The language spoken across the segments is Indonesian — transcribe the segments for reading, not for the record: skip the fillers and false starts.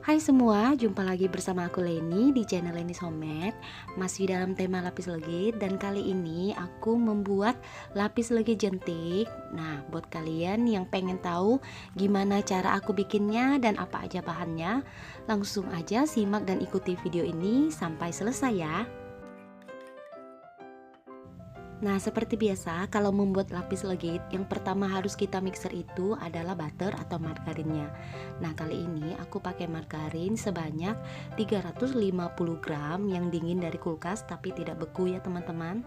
Hai semua, jumpa lagi bersama aku Leni di channel Leni Somet. Masih dalam tema lapis legit dan kali ini aku membuat lapis legit jentik. Nah, buat kalian yang pengen tahu gimana cara aku bikinnya dan apa aja bahannya, langsung aja simak dan ikuti video ini sampai selesai ya. Nah, seperti biasa, kalau membuat lapis legit, yang pertama harus kita mixer itu adalah butter atau margarinnya. Nah, kali ini aku pakai margarin sebanyak 350 gram yang dingin dari kulkas tapi tidak beku ya teman-teman.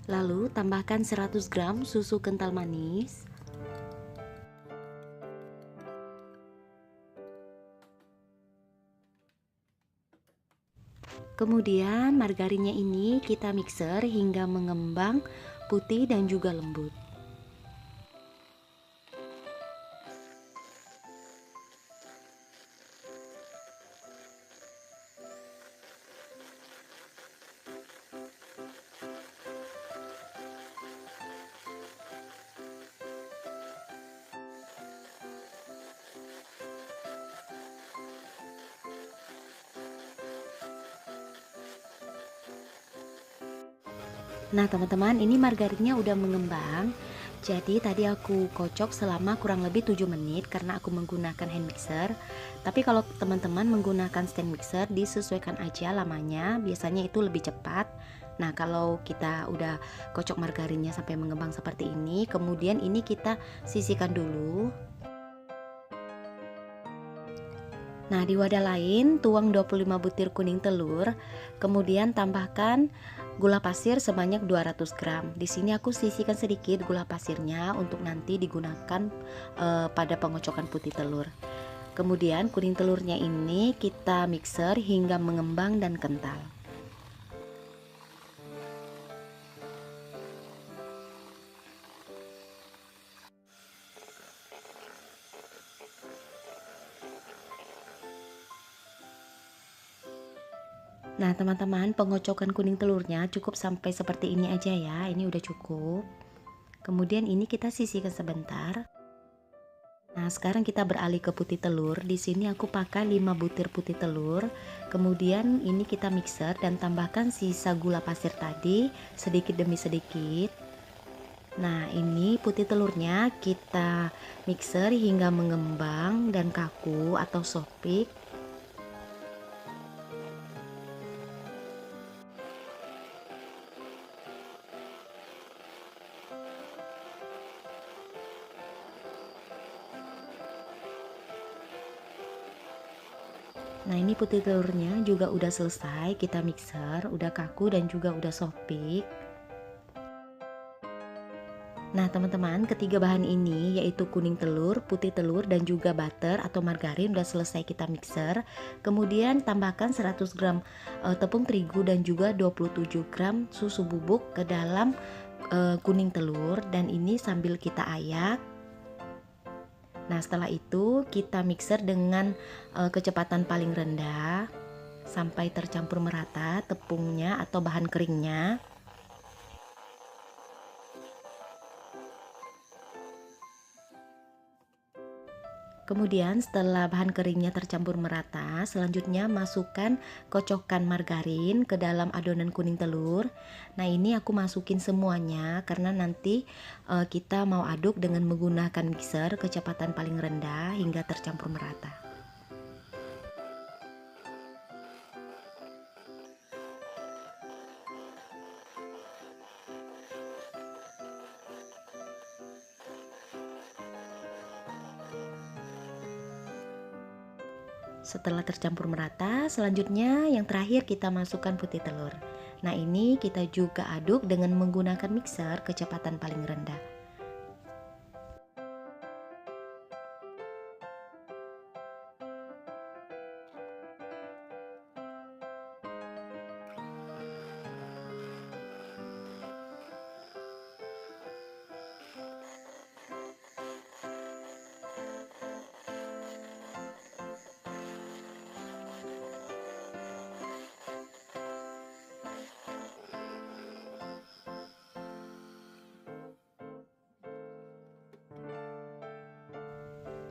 Lalu tambahkan 100 gram susu kental manis. Kemudian margarinnya ini kita mixer hingga mengembang putih dan juga lembut. Nah teman-teman, ini margarinnya udah mengembang. Jadi tadi aku kocok selama kurang lebih 7 menit karena aku menggunakan hand mixer. Tapi kalau teman-teman menggunakan stand mixer disesuaikan aja lamanya, biasanya itu lebih cepat. Nah kalau kita udah kocok margarinnya sampai mengembang seperti ini, kemudian ini kita sisihkan dulu. Nah, di wadah lain tuang 25 butir kuning telur, kemudian tambahkan gula pasir sebanyak 200 gram. Di sini aku sisihkan sedikit gula pasirnya untuk nanti digunakan pada pengocokan putih telur. Kemudian kuning telurnya ini kita mixer hingga mengembang dan kental. Nah teman-teman, pengocokan kuning telurnya cukup sampai seperti ini aja ya, ini udah cukup. Kemudian ini kita sisihkan sebentar. Nah sekarang kita beralih ke putih telur. Di sini aku pakai 5 butir putih telur. Kemudian ini kita mixer dan tambahkan sisa gula pasir tadi sedikit demi sedikit. Nah ini putih telurnya kita mixer hingga mengembang dan kaku atau sopik. Nah ini putih telurnya juga udah selesai kita mixer, udah kaku dan juga udah sopik. Nah teman-teman, ketiga bahan ini yaitu kuning telur, putih telur dan juga butter atau margarin udah selesai kita mixer. Kemudian tambahkan 100 gram tepung terigu dan juga 27 gram susu bubuk ke dalam kuning telur dan ini sambil kita ayak. Nah setelah itu kita mixer dengan kecepatan paling rendah sampai tercampur merata tepungnya atau bahan keringnya. Kemudian setelah bahan keringnya tercampur merata, selanjutnya masukkan kocokan margarin ke dalam adonan kuning telur. Nah ini aku masukin semuanya karena nanti kita mau aduk dengan menggunakan mixer kecepatan paling rendah hingga tercampur merata. Setelah tercampur merata, selanjutnya yang terakhir kita masukkan putih telur. Nah ini kita juga aduk dengan menggunakan mixer kecepatan paling rendah.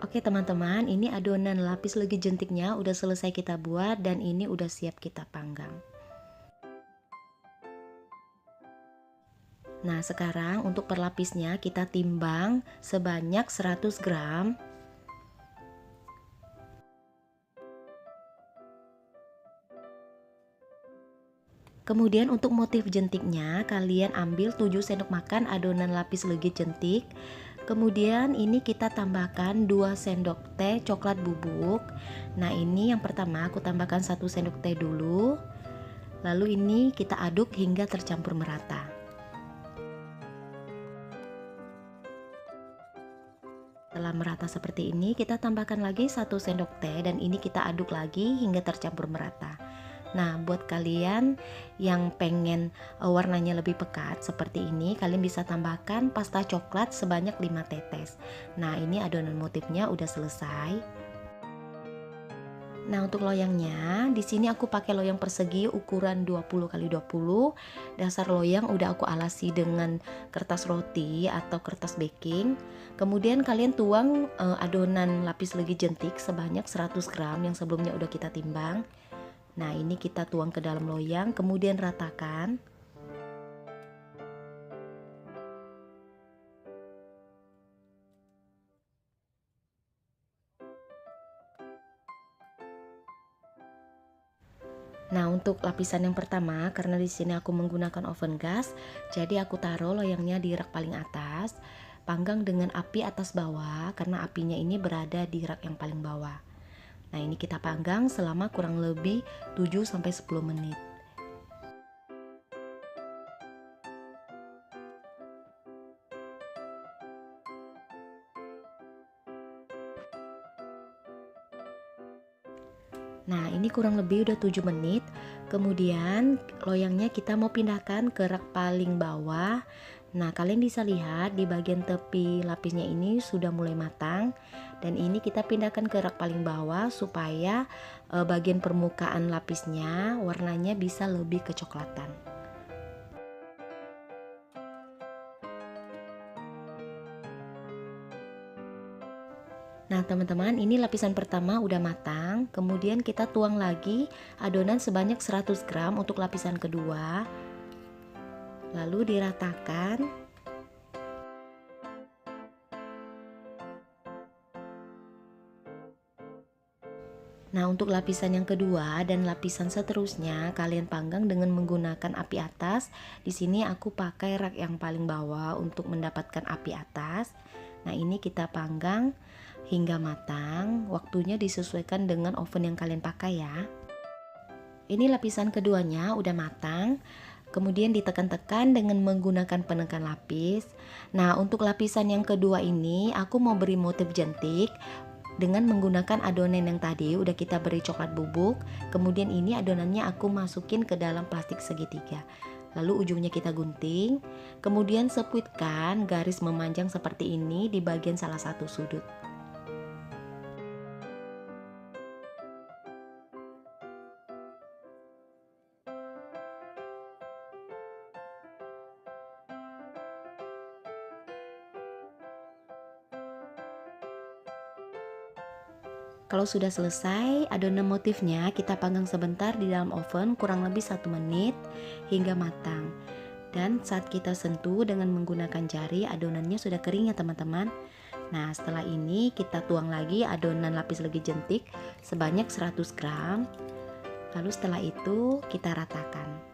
Oke teman-teman, ini adonan lapis legit jentiknya udah selesai kita buat dan ini udah siap kita panggang. Nah sekarang untuk perlapisnya kita timbang sebanyak 100 gram. Kemudian untuk motif jentiknya kalian ambil 7 sendok makan adonan lapis legit jentik. Kemudian ini kita tambahkan 2 sendok teh coklat bubuk. Nah ini yang pertama aku tambahkan 1 sendok teh dulu. Lalu ini kita aduk hingga tercampur merata. Setelah merata seperti ini kita tambahkan lagi 1 sendok teh dan ini kita aduk lagi hingga tercampur merata. Nah buat kalian yang pengen warnanya lebih pekat seperti ini, kalian bisa tambahkan pasta coklat sebanyak 5 tetes. Nah ini adonan motifnya udah selesai. Nah untuk loyangnya di sini aku pakai loyang persegi ukuran 20x20. Dasar loyang udah aku alasi dengan kertas roti atau kertas baking. Kemudian kalian tuang adonan lapis legit jentik sebanyak 100 gram yang sebelumnya udah kita timbang. Nah ini kita tuang ke dalam loyang, kemudian ratakan. Nah untuk lapisan yang pertama, karena di sini aku menggunakan oven gas, jadi aku taruh loyangnya di rak paling atas, panggang dengan api atas bawah karena apinya ini berada di rak yang paling bawah. Nah ini kita panggang selama kurang lebih 7-10 menit. Nah ini kurang lebih udah 7 menit. Kemudian loyangnya kita mau pindahkan ke rak paling bawah. Nah kalian bisa lihat di bagian tepi lapisnya ini sudah mulai matang. Dan ini kita pindahkan ke rak paling bawah supaya bagian permukaan lapisnya warnanya bisa lebih kecoklatan. Nah teman-teman, ini lapisan pertama udah matang. Kemudian kita tuang lagi adonan sebanyak 100 gram untuk lapisan kedua. Lalu diratakan. Nah untuk lapisan yang kedua dan lapisan seterusnya kalian panggang dengan menggunakan api atas. Di sini aku pakai rak yang paling bawah untuk mendapatkan api atas. Nah ini kita panggang hingga matang. Waktunya disesuaikan dengan oven yang kalian pakai ya. Ini lapisan keduanya udah matang. Kemudian ditekan-tekan dengan menggunakan penekan lapis. Nah untuk lapisan yang kedua ini aku mau beri motif jentik dengan menggunakan adonan yang tadi udah kita beri coklat bubuk. Kemudian ini adonannya aku masukin ke dalam plastik segitiga. Lalu ujungnya kita gunting. Kemudian sepuitkan garis memanjang seperti ini di bagian salah satu sudut. Kalau sudah selesai, adonan motifnya kita panggang sebentar di dalam oven kurang lebih 1 menit hingga matang. Dan saat kita sentuh dengan menggunakan jari, adonannya sudah kering ya teman-teman. Nah setelah ini kita tuang lagi adonan lapis legit jentik sebanyak 100 gram. Lalu setelah itu kita ratakan.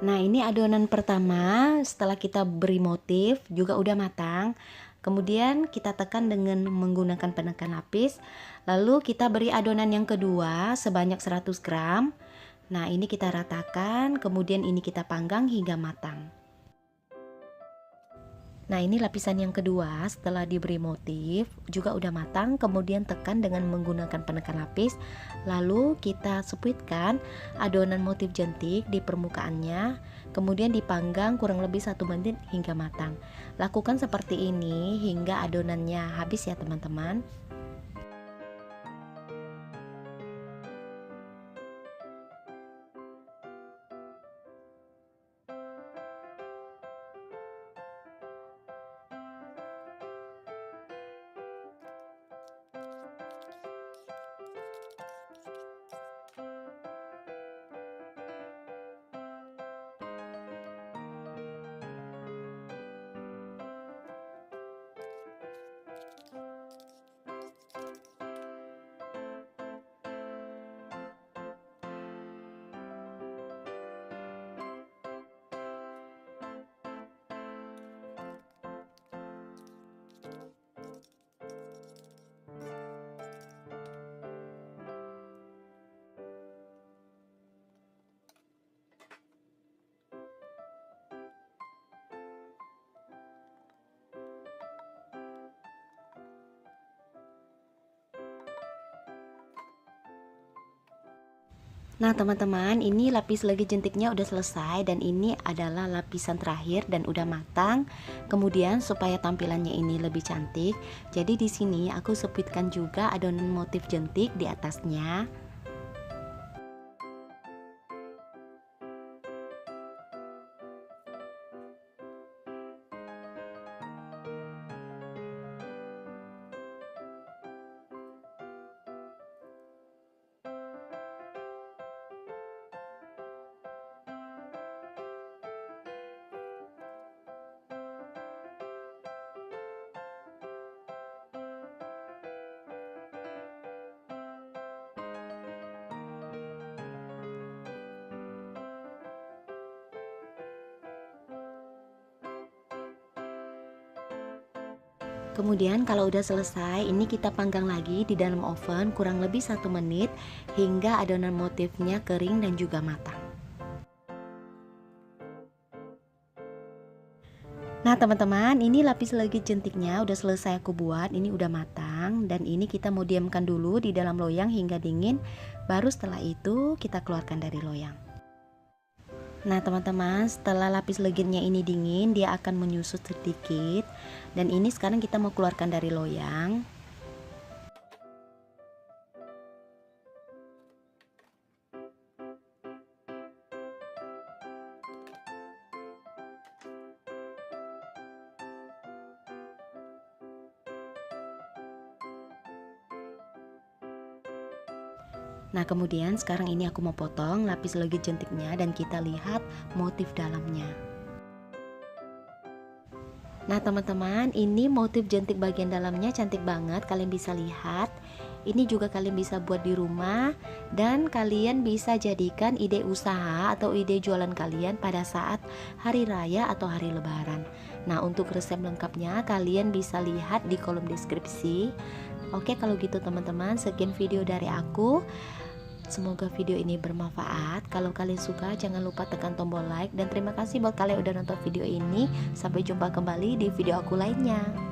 Nah ini adonan pertama setelah kita beri motif juga udah matang. Kemudian kita tekan dengan menggunakan penekan lapis. Lalu kita beri adonan yang kedua sebanyak 100 gram. Nah ini kita ratakan, kemudian ini kita panggang hingga matang. Nah ini lapisan yang kedua setelah diberi motif juga udah matang. Kemudian tekan dengan menggunakan penekan lapis. Lalu kita sepuitkan adonan motif jentik di permukaannya. Kemudian dipanggang kurang lebih 1 menit hingga matang. Lakukan seperti ini hingga adonannya habis ya teman-teman. Nah teman-teman, ini lapis lagi jentiknya udah selesai dan ini adalah lapisan terakhir dan udah matang. Kemudian supaya tampilannya ini lebih cantik, jadi di sini aku sepitkan juga adonan motif jentik di atasnya. Kemudian kalau udah selesai, ini kita panggang lagi di dalam oven kurang lebih 1 menit hingga adonan motifnya kering dan juga matang. Nah teman-teman, ini lapis lagi jentiknya udah selesai aku buat, ini udah matang dan ini kita mau diamkan dulu di dalam loyang hingga dingin, baru setelah itu kita keluarkan dari loyang. Nah teman-teman, setelah lapis leginnya ini dingin, dia akan menyusut sedikit dan ini sekarang kita mau keluarkan dari loyang. Nah kemudian sekarang ini aku mau potong lapis legit jentiknya dan kita lihat motif dalamnya. Nah teman-teman, ini motif jentik bagian dalamnya cantik banget, kalian bisa lihat. Ini juga kalian bisa buat di rumah dan kalian bisa jadikan ide usaha atau ide jualan kalian pada saat hari raya atau hari lebaran. Nah untuk resep lengkapnya kalian bisa lihat di kolom deskripsi. Oke, kalau gitu teman-teman, sekian video dari aku. Semoga video ini bermanfaat. Kalau kalian suka jangan lupa tekan tombol like dan terima kasih buat kalian udah nonton video ini. Sampai jumpa kembali di video aku lainnya.